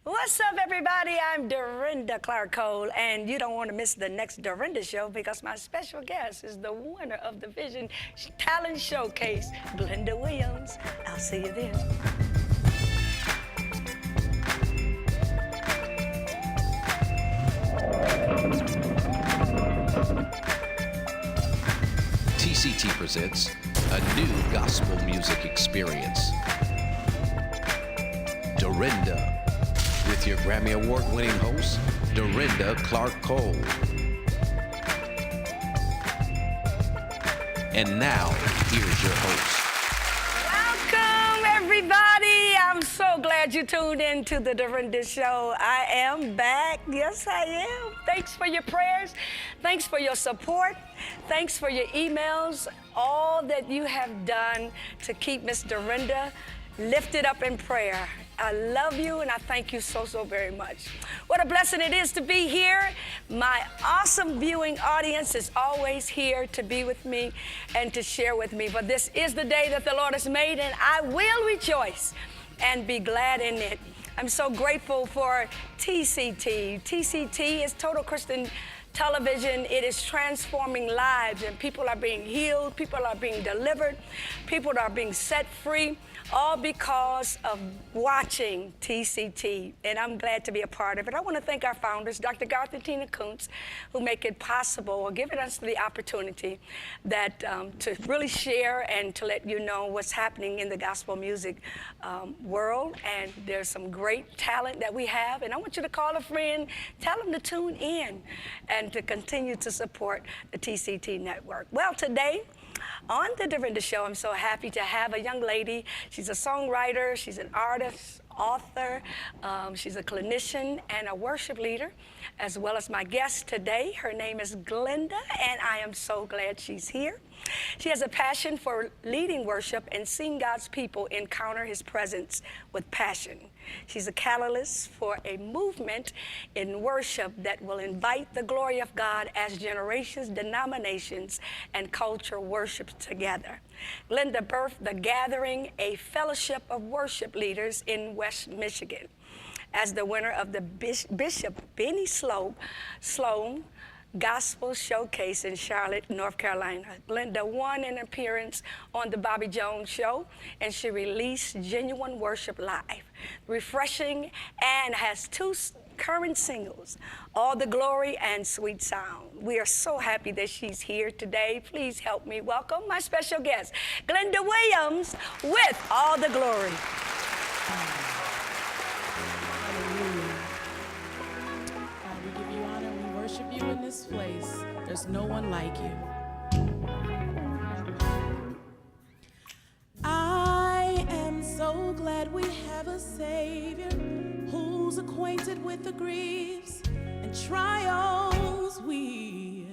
What's up, everybody? I'm Dorinda Clark Cole, and you don't want to miss the next Dorinda show because my special guest is the winner of the Vision Talent Showcase, Glenda Williams. I'll see you then. TCT presents a new gospel music experience. Dorinda, with your Grammy Award-winning host, Dorinda Clark Cole. And now, here's your host. Welcome, everybody. I'm so glad you tuned in to the Dorinda Show. I am back. Yes, I am. Thanks for your prayers. Thanks for your support. Thanks for your emails. All that you have done to keep Miss Dorinda lifted up in prayer. I love you and I thank you so very much. What a blessing it is to be here. My awesome viewing audience is always here to be with me and to share with me. But this is the day that the Lord has made, and I will rejoice and be glad in it. I'm so grateful for TCT. TCT is Total Christian Television. It is transforming lives, and people are being healed, people are being delivered, people are being set free, all because of watching TCT, and I'm glad to be a part of it. I want to thank our founders, Dr. Garth and Tina Kuntz, who make it possible or giving us the opportunity that to really share and to let you know what's happening in the gospel music world. And there's some great talent that we have, and I want you to call a friend, tell them to tune in and to continue to support the TCT network. Well, today, on the Dorinda Show, I'm so happy to have a young lady. She's a songwriter, she's an artist, author, she's a clinician and a worship leader, as well as my guest today. Her name is Glenda, and I am so glad she's here. She has a passion for leading worship and seeing God's people encounter his presence with passion. She's a catalyst for a movement in worship that will invite the glory of God as generations, denominations, and culture worship together. Glenda birthed The Gathering, a fellowship of worship leaders in West Michigan. As the winner of the Bishop Benny Sloan Gospel Showcase in Charlotte, North Carolina, Glenda won an appearance on the Bobby Jones Show, and she released Genuine Worship Live, refreshing, and has two current singles, All the Glory and Sweet Sound. We are so happy that she's here today. Please help me welcome my special guest, Glenda Williams, with All the Glory. You in this place, there's no one like you. I am so glad we have a Savior who's acquainted with the griefs and trials we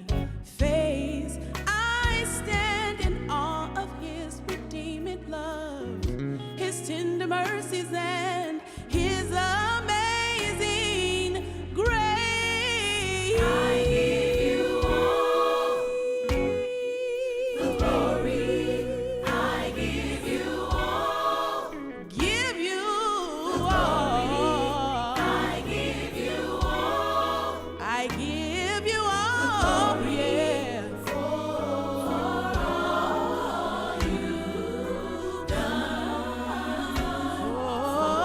face. I stand in awe of his redeeming love, his tender mercies, and his amazing grace. I give you all the glory. I give you all. Give you all. I give you all. I give you all. Yeah. For all you've done for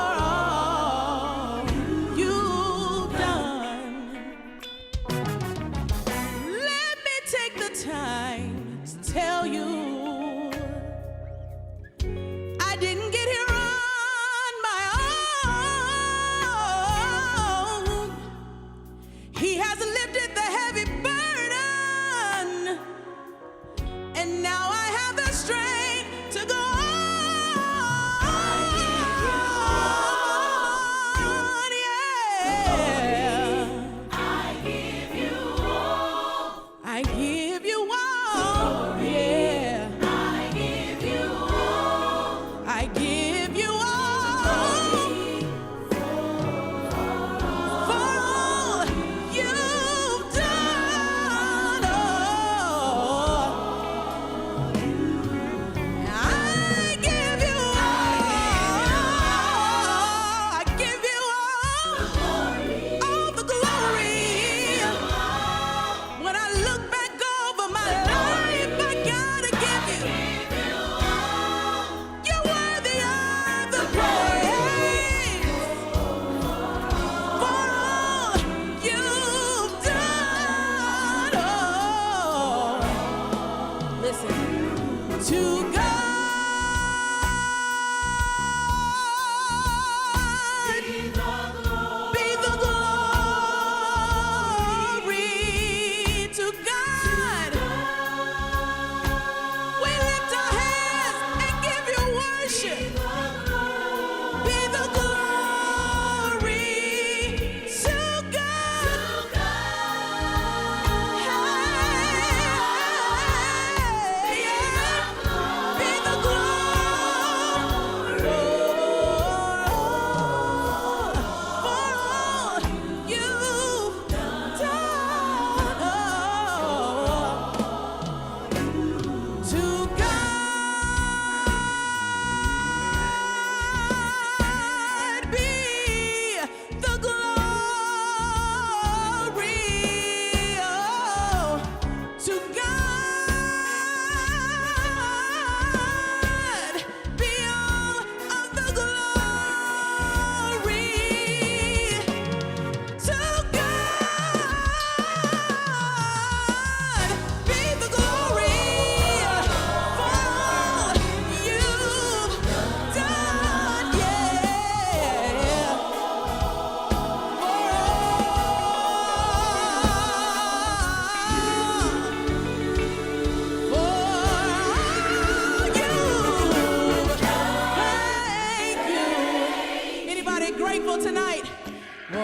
We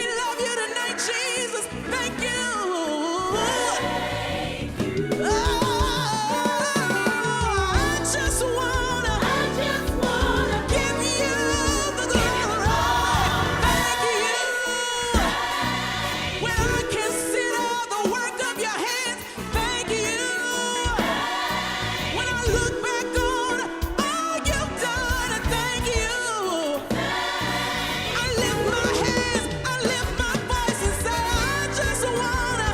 love you tonight, Jesus. Thank you. Oh, I just wanna give you the glory. Thank you. When I consider the work of your hands, thank you. When I look back on all you've done, thank you. I lift my hands, I lift my voice and say, I just wanna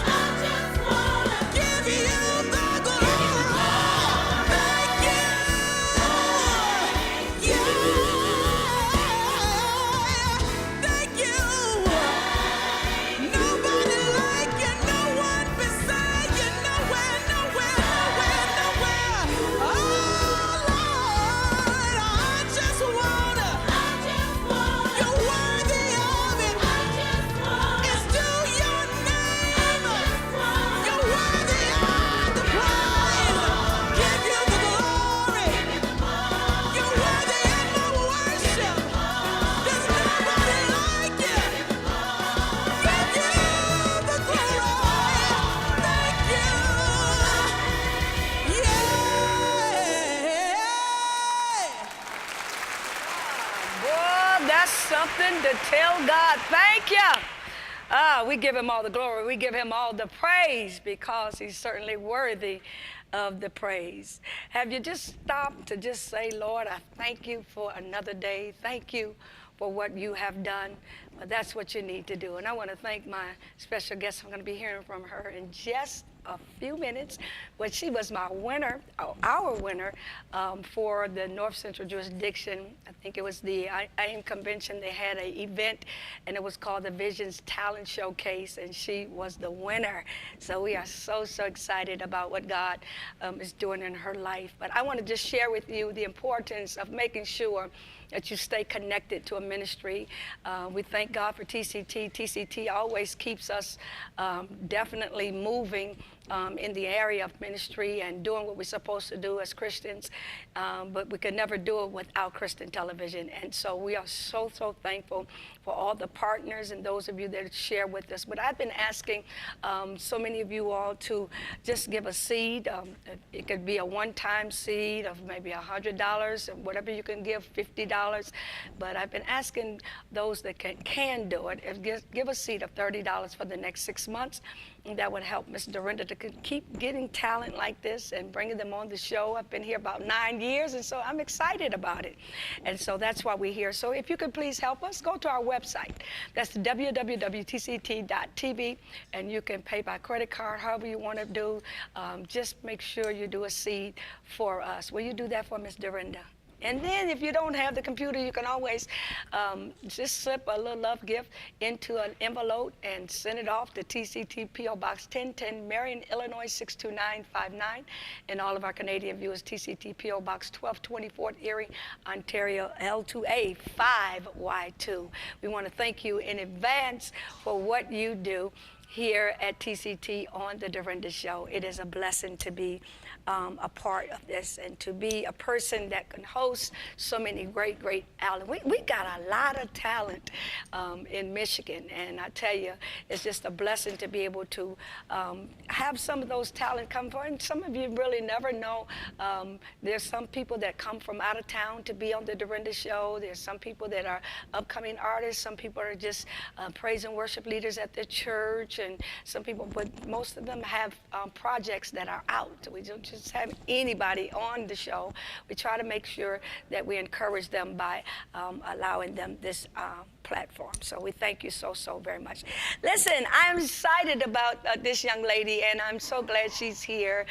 give you the glory. Thank you. Yeah. Thank you. Nobody like you, no one beside you, nowhere, nowhere, nowhere, nowhere. Oh Lord, I just wanna. You're worthy of it. It's due your name. You're worthy of the praise. Give you the glory. You're worthy of my worship. There's nobody like you. Give you the glory. Thank you. Yeah. Boy, that's something to tell God. Thank you. We give him all the glory. We give him all the praise because he's certainly worthy of the praise. Have you just stopped to just say, Lord, I thank you for another day. Thank you for what you have done. Well, that's what you need to do. And I want to thank my special guest. I'm going to be hearing from her in just a few minutes. But she was my winner, our winner, for the North Central Jurisdiction. I think it was the AIM Convention. They had an event, and it was called the Visions Talent Showcase, and she was the winner. So we are so, so excited about what God is doing in her life. But I want to just share with you the importance of making sure that you stay connected to a ministry. We thank God for TCT. TCT always keeps us definitely moving in the area of ministry and doing what we're supposed to do as Christians, but we could never do it without Christian television. And so we are so, so thankful for all the partners and those of you that share with us. But I've been asking so many of you all to just give a seed. It could be a one-time seed of maybe $100, or whatever you can give, $50. But I've been asking those that can do it, give a seed of $30 for the next 6 months. And that would help Miss Dorinda to keep getting talent like this and bringing them on the show. I've been here about 9 years, and so I'm excited about it. And so that's why we're here. So if you could please help us, go to our website. That's www.tct.tv, and you can pay by credit card, however you want to do. Just make sure you do a seed for us. Will you do that for Miss Dorinda? And then if you don't have the computer, you can always just slip a little love gift into an envelope and send it off to TCT P.O. Box 1010, Marion, Illinois 62959. And all of our Canadian viewers, TCT P.O. Box 1224, Erie, Ontario, L2A 5Y2. We want to thank you in advance for what you do here at TCT on the Dorinda Show. It is a blessing to be a part of this and to be a person that can host so many great talent. We got a lot of talent in Michigan, and I tell you, it's just a blessing to be able to have some of those talent come forward. And some of you really never know. There's some people that come from out of town to be on the Dorinda Show. There's some people that are upcoming artists. Some people are just praise and worship leaders at their church, and some people, but most of them have projects that are out. We don't just have anybody on the show. We try to make sure that we encourage them by allowing them this platform. So we thank you so, so very much. Listen, I'm excited about this young lady, and I'm so glad she's here.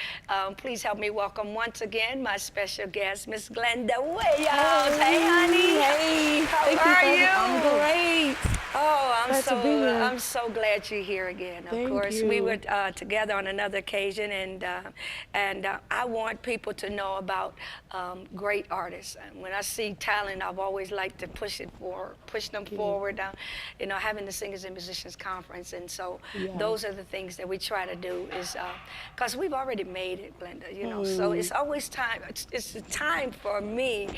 Please help me welcome once again my special guest, Miss Glenda Williams. Hey, honey. Hey. How are you? I'm great. Oh, Glad to be here. I'm so glad you're here again. Of Thank course, we you. were together on another occasion, and I want people to know about great artists. And when I see talent, I've always liked to push them forward. You know, having the Singers and Musicians Conference, and so those are the things that we try to do. Is because we've already made it, Glenda. You know, so it's always time. It's a time for me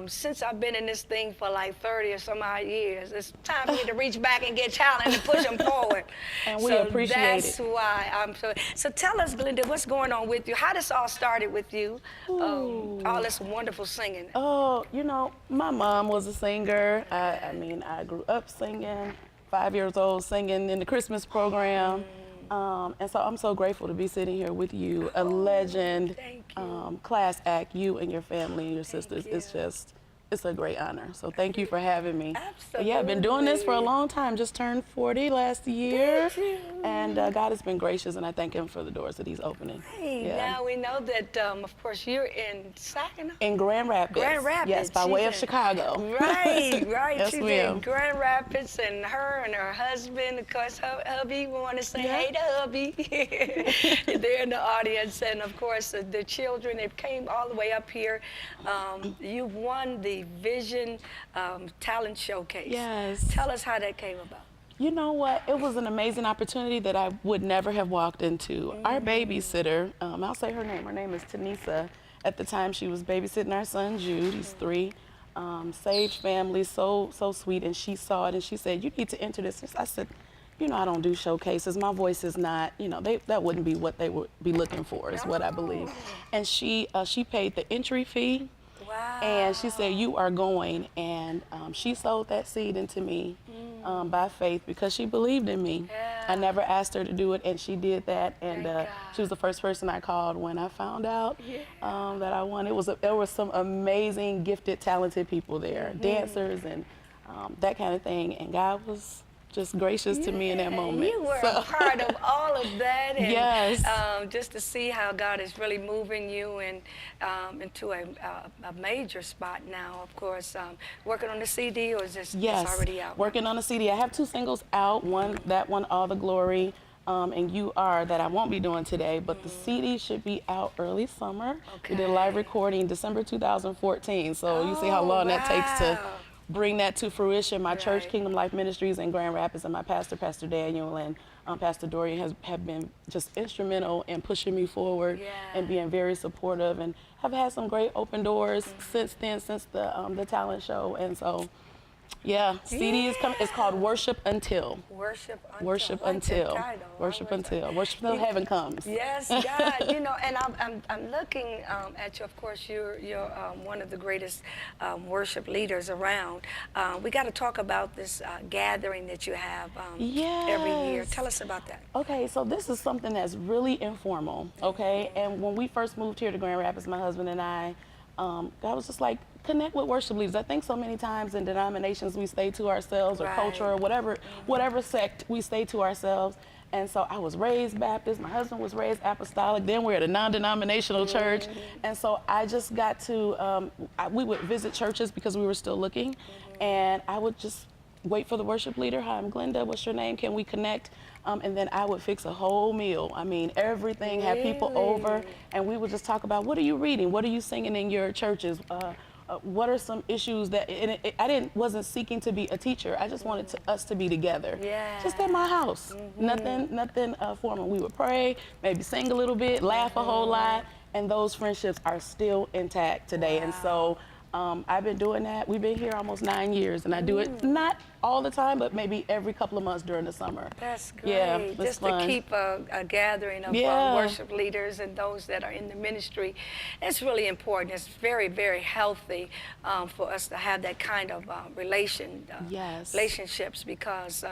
since I've been in this thing for like 30 or some odd years. It's time for me to reach back and get talent and push them forward. And we so appreciate that's it. why I'm so. So tell us, Glenda, what's going on with you? How this all started with you? All this wonderful singing. Oh, you know, my mom was a singer. I mean, I grew up singing, 5 years old singing in the Christmas program. And so I'm so grateful to be sitting here with you, a legend, thank you. class act, you and your family and your sisters. It's just, it's a great honor. So thank you for having me. Absolutely. Yeah, I've been doing this for a long time. Just turned 40 last year. Did you? And God has been gracious, and I thank him for the doors that he's opening. Hey, Yeah. now we know that, of course, you're in Saginaw. In Grand Rapids. Grand Rapids. Yes, by way of She's in- Chicago. Right, right. Yes, She's ma'am. in Grand Rapids, and her husband, of course, her hubby, we want to say hey to hubby. They're in the audience, and of course, the children, they came all the way up here. You won the Vision Talent Showcase. Yes. Tell us how that came about. You know what? It was an amazing opportunity that I would never have walked into. Our babysitter, I'll say her name. Her name is Tanisa. At the time, she was babysitting our son Jude. He's 3. Sage family, so sweet. And she saw it and she said, "You need to enter this." I said, "You know, I don't do showcases. My voice is not, you know, that wouldn't be what they would be looking for, is what I believe." And she paid the entry fee. Wow. And she said, "You are going," and she sowed that seed into me by faith because she believed in me. Yeah. I never asked her to do it, and she did that. And Thank God. she was the first person I called when I found out that I won. There were some amazing, gifted, talented people there, dancers and that kind of thing. And God was just gracious to me in that moment. You were a part of all of that, and Yes. just to see how God is really moving you and into a major spot now. Of course, working on the CD, or is this Yes, it's already out? working on a CD. I have 2 singles out. That one, All the Glory, and You Are, that I won't be doing today, but the CD should be out early summer. We did a live recording December 2014, so you see how long that takes to bring that to fruition. My church, Kingdom Life Ministries in Grand Rapids, and my pastor, Pastor Daniel, and Pastor Dorinda have been just instrumental in pushing me forward and being very supportive, and have had some great open doors since then, since the talent show. And so, yeah, CD is coming. It's called Worship Until. Worship until. Worship I like that until. title. Worship I like that. until. Worship until heaven comes. Yes, God. You know, and I'm looking at you. Of course, you're one of the greatest worship leaders around. We got to talk about this gathering that you have every year. Tell us about that. Okay, so this is something that's really informal, okay? And when we first moved here to Grand Rapids, my husband and I was just like, connect with worship leaders. I think so many times in denominations we stay to ourselves, or culture, or whatever sect we stay to ourselves. And so I was raised Baptist, my husband was raised apostolic, then we're at a non-denominational church. And so I just got to, we would visit churches because we were still looking, and I would just wait for the worship leader. "Hi, I'm Glenda, what's your name? Can we connect?" And then I would fix a whole meal. I mean, everything, had people over, and we would just talk about, what are you reading? What are you singing in your churches? What are some issues that, I wasn't seeking to be a teacher. I just wanted us to be together. Just at my house. Nothing formal. We would pray, maybe sing a little bit, laugh a whole lot, and those friendships are still intact today. And so I've been doing that. We've been here almost 9 years, and I do it not all the time, but maybe every couple of months during the summer. That's great. Yeah, it's just fun. to keep a gathering of worship leaders and those that are in the ministry. It's really important. It's very, very healthy for us to have that kind of relationships, because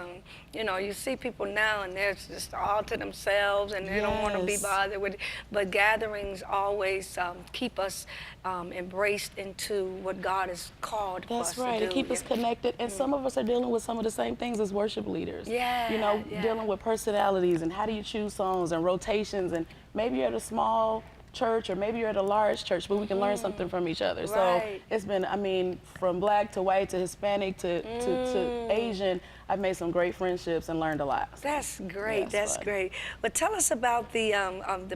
you know, you see people now and they're just all to themselves and they don't want to be bothered with it. But gatherings always keep us embraced into what God has called for us to do. That's right. To keep us connected. And some of us are dealing with some of the same things as worship leaders. You know, dealing with personalities and how do you choose songs and rotations. And maybe you're at a small church, or maybe you're at a large church, but we can learn something from each other. So Right. it's been, I mean, from black to white to Hispanic to Asian, I've made some great friendships and learned a lot. That's great. Yeah, it's That's fun. great. But tell us about the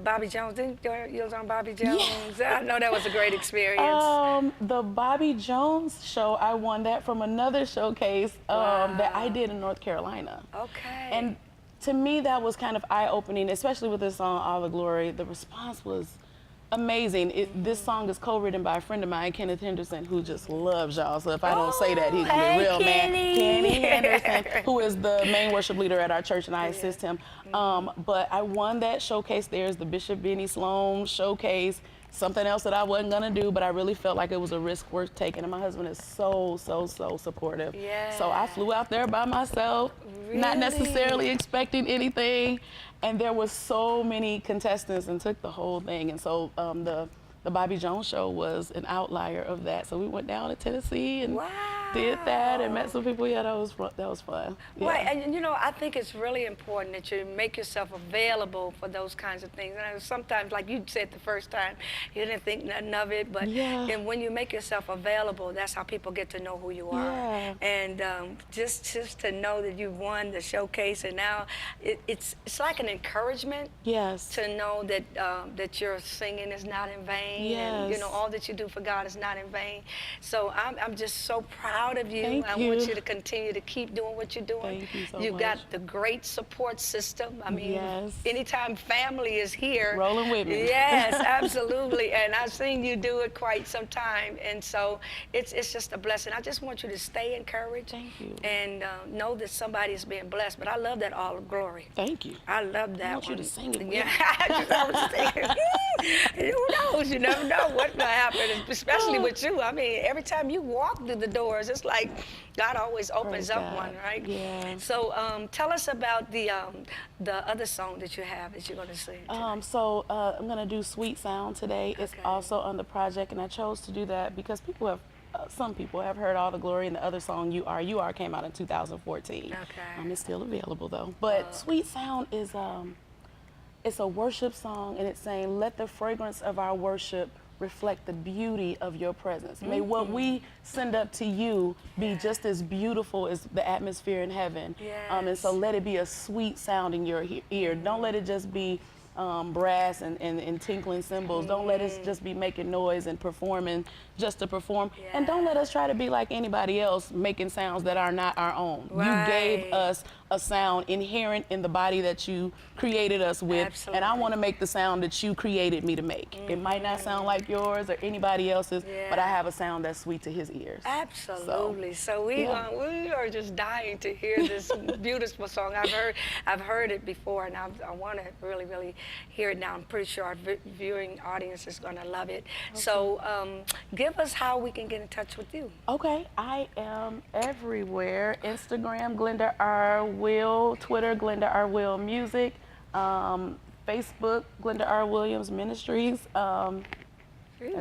Bobby Jones. Didn't you was on Bobby Jones? I know that was a great experience. The Bobby Jones show, I won that from another showcase that I did in North Carolina. Okay. And to me, that was kind of eye-opening, especially with this song, All the Glory. The response was amazing. This song is co-written by a friend of mine, Kenneth Henderson, who just loves y'all. So if I don't say that, he's gonna be real mad. Kenny Henderson, who is the main worship leader at our church, and I assist him. But I won that showcase. There's the Bishop Benny Sloan showcase. Something else that I wasn't gonna do, but I really felt like it was a risk worth taking. And my husband is so supportive. Yeah. So I flew out there by myself, not necessarily expecting anything. And there was so many contestants and took the whole thing. And so the Bobby Jones show was an outlier of that. So we went down to Tennessee and did that and met some people. Yeah, that was fun. Yeah. Right, and you know, I think it's really important that you make yourself available for those kinds of things. And I know sometimes, like you said the first time, you didn't think nothing of it, but and when you make yourself available, that's how people get to know who you are. Yeah. And just to know that you won the showcase, and now it's like an encouragement. Yes. To know that that your singing is not in vain. And you know, all that you do for God is not in vain. So I'm just so proud of you. Thank I you. want you to continue to keep doing what you're doing. Thank you so You've much. got the great support system. I mean, Yes. anytime family is here. Rolling with me. Yes, absolutely. And I've seen you do it quite some time. And so it's just a blessing. I just want you to stay encouraged. Thank you. And know that somebody is being blessed. But I love that all of glory. Thank you. I love that I want one. you to sing it with Yeah, I was thinking, who knows? You never know what's gonna happen, especially with you. I mean, every time you walk through the doors, it's like God always opens Praise up God. one, right? Yeah. So tell us about the other song that you have that you're gonna sing. So I'm gonna do Sweet Sound today. It's Okay. also on the project, and I chose to do that because some people have heard All the Glory, and the other song, You Are came out in 2014. Okay. It's still available though. But Sweet Sound is it's a worship song, and it's saying, let the fragrance of our worship reflect the beauty of your presence. May what we send up to you be just as beautiful as the atmosphere in heaven. And so let it be a sweet sound in your ear. Don't let it just be brass and tinkling cymbals. Don't let us just be making noise and performing just to perform. And don't let us try to be like anybody else, making sounds that are not our own. You gave us a sound inherent in the body that you created us with, and I want to make the sound that you created me to make. It might not sound like yours or anybody else's, but I have a sound that's sweet to his ears. Absolutely. So we are just dying to hear this beautiful song. I've heard it before, and I want to really hear it now. I'm pretty sure our viewing audience is going to love it. Okay. So give us how we can get in touch with you. Okay, I am everywhere. Instagram, Glenda R. Will, Twitter, Glenda R. Will Music, Facebook, Glenda R. Williams Ministries. I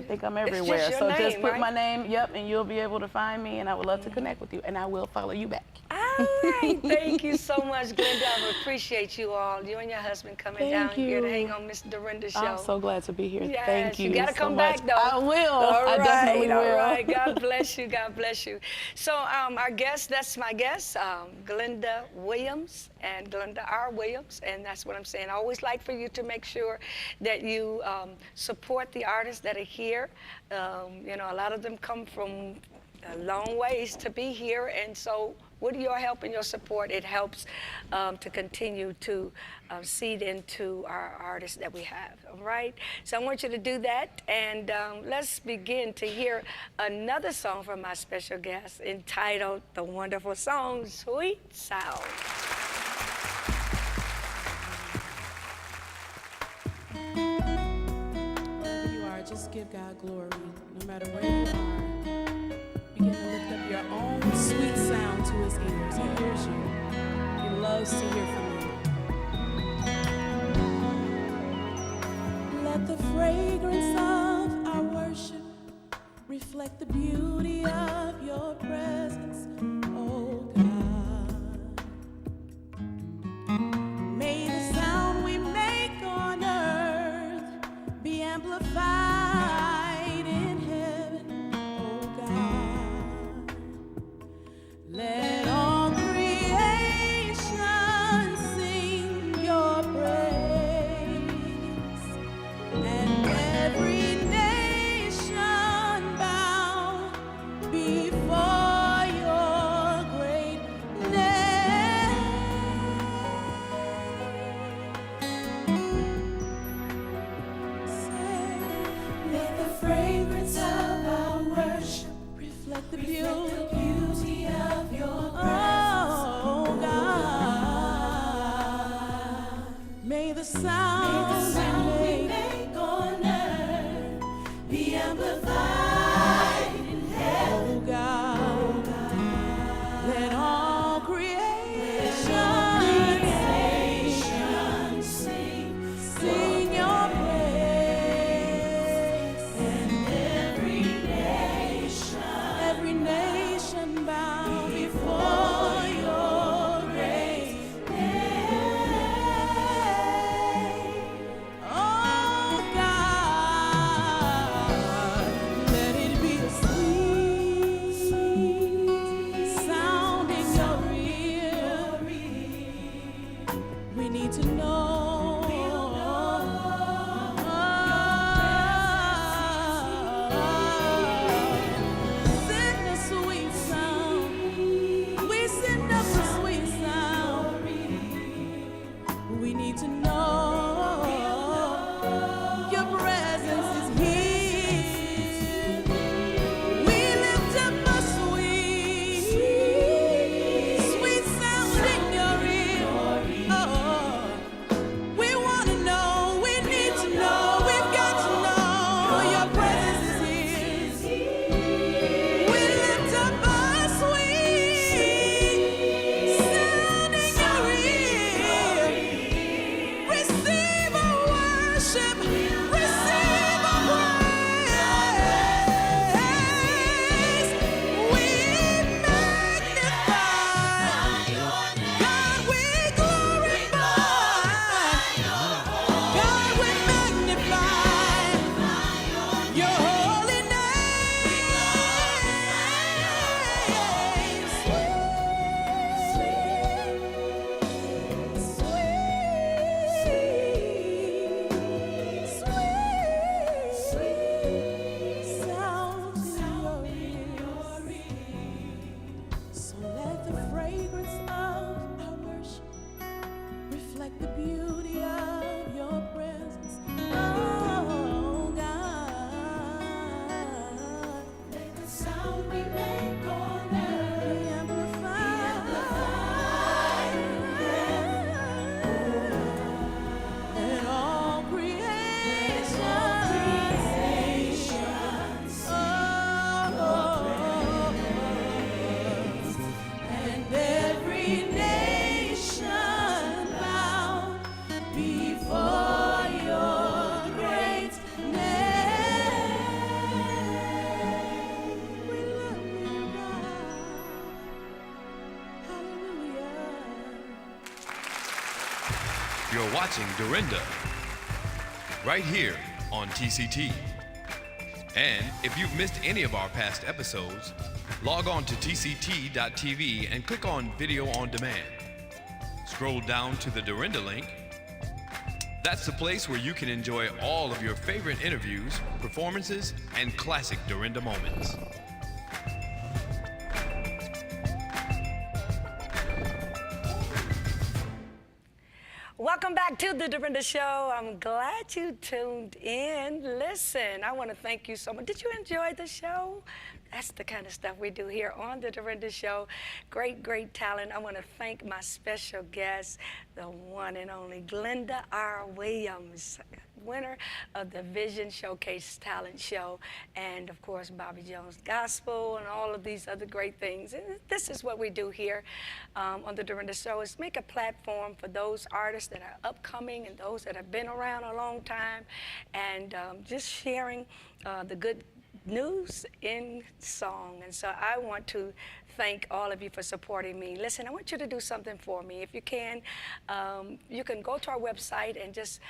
think I'm everywhere. It's just your just name, put right? my name, and you'll be able to find me, and I would love to connect with you, and I will follow you back. All right, thank you so much, Glenda. I appreciate you all. You and your husband coming down here to hang on Miss Dorinda's show. I'm so glad to be here. Yes, Thank you. You gotta so come much. back though. I will. I definitely will. All right. God bless you. God bless you. So our guest, that's my guest, Glenda Williams and Glenda R. Williams, and that's what I'm saying. I always like for you to make sure that you support the artists that are here. You know, a lot of them come from long ways to be here, and so with your help and your support, it helps to continue to seed into our artists that we have, all right? So I want you to do that, and let's begin to hear another song from my special guest entitled the wonderful song, Sweet Sound. Wherever you are, just give God glory, no matter where you are. Begin to lift up your own sweet sound to his ears. He hears you. He loves to hear from you. Let the fragrance of our worship reflect the beauty of your presence, oh God. May the sound we make on earth be amplified we make all that we amplify and all creations, and every nation bow before your great name. We love you, God. Hallelujah. You're watching Dorinda right here on TCT. And if you've missed any of our past episodes, log on to tct.tv and click on Video on Demand. Scroll down to the Dorinda link. That's the place where you can enjoy all of your favorite interviews, performances, and classic Dorinda moments. Welcome back to the Dorinda Show. I'm glad you tuned in. Listen, I want to thank you so much. Did you enjoy the show? That's the kind of stuff we do here on the Dorinda Show. Great, great talent. I want to thank my special guest, the one and only Glenda R. Williams, winner of the Vision Showcase Talent Show, and of course Bobby Jones Gospel and all of these other great things. And this is what we do here on the Dorinda Show, is make a platform for those artists that are upcoming and those that have been around a long time, and just sharing the good news in song. And so I want to thank all of you for supporting me. Listen, I want you to do something for me. If you can go to our website and just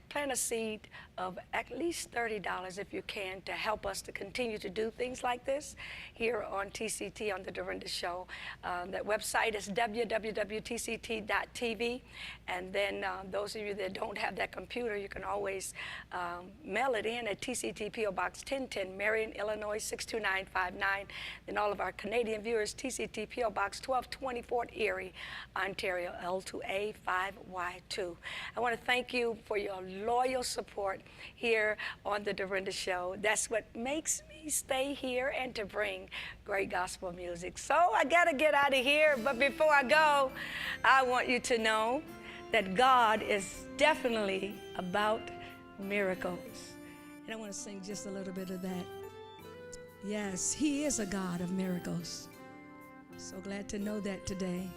plant a seed of at least $30 if you can, to help us to continue to do things like this here on TCT on the Dorinda Show. That website is www.tct.tv, and then those of you that don't have that computer, you can always mail it in at TCT PO Box 1010, Marion, Illinois 62959. Then all of our Canadian viewers, TCT PO Box 1220, Fort Erie, Ontario, L2A5Y2. I want to thank you for your loyal support here on the Dorinda Show. That's what makes me stay here and to bring great gospel music. So I got to get out of here, but before I go, I want you to know that God is definitely about miracles. And I want to sing just a little bit of that. Yes, He is a God of miracles. So glad to know that today.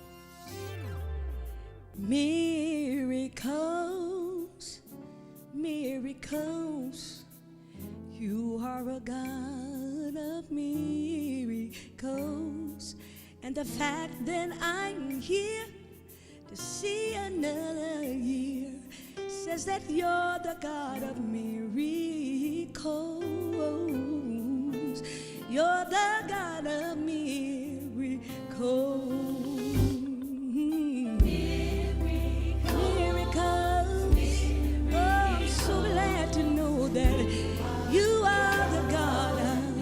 Miracles, miracles, you are a God of miracles. And the fact that I'm here to see another year says that you're the God of miracles. You're the God of miracles. Miracles. Oh, I'm so glad to know that you are the God of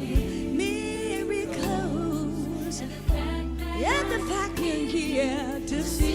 miracles. And the fact you're here to see